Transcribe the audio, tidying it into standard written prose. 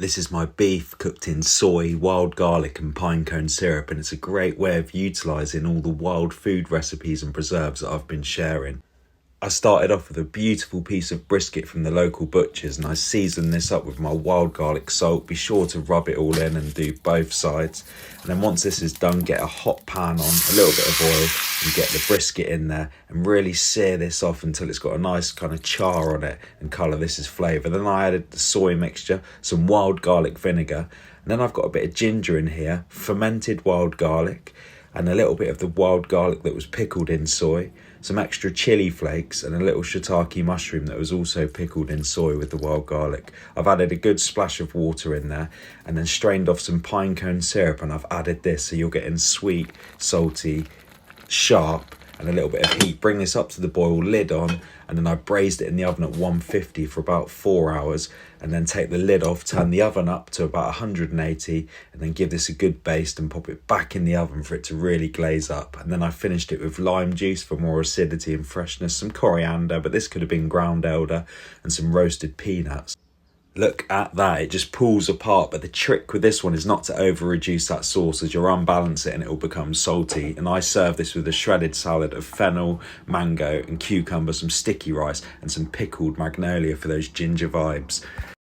This is my beef cooked in soy, wild garlic and pinecone syrup, and it's a great way of utilising all the wild food recipes and preserves that I've been sharing. I started off with a beautiful piece of brisket from the local butchers, and I seasoned this up with my wild garlic salt. Be sure to rub it all in and do both sides. And then once this is done, get a hot pan on, a little bit of oil, and get the brisket in there and really sear this off until it's got a nice kind of char on it and colour this as flavour. Then I added the soy mixture, some wild garlic vinegar, and then I've got a bit of ginger in here, fermented wild garlic, and a little bit of the wild garlic that was pickled in soy, some extra chilli flakes, and a little shiitake mushroom that was also pickled in soy with the wild garlic. I've added a good splash of water in there and then strained off some pinecone syrup, and I've added this, so you're getting sweet, salty, sharp, and a little bit of heat. Bring this up to the boil, lid on, and then I braised it in the oven at 150 for about 4 hours, and then take the lid off, turn the oven up to about 180, and then give this a good baste and pop it back in the oven for it to really glaze up. And then I finished it with lime juice for more acidity and freshness, some coriander, but this could have been ground elder, and some roasted peanuts. Look at that, it just pulls apart, but the trick with this one is not to over reduce that sauce, as you'll unbalance it and it will become salty. And I serve this with a shredded salad of fennel, mango and cucumber, some sticky rice and some pickled magnolia for those ginger vibes.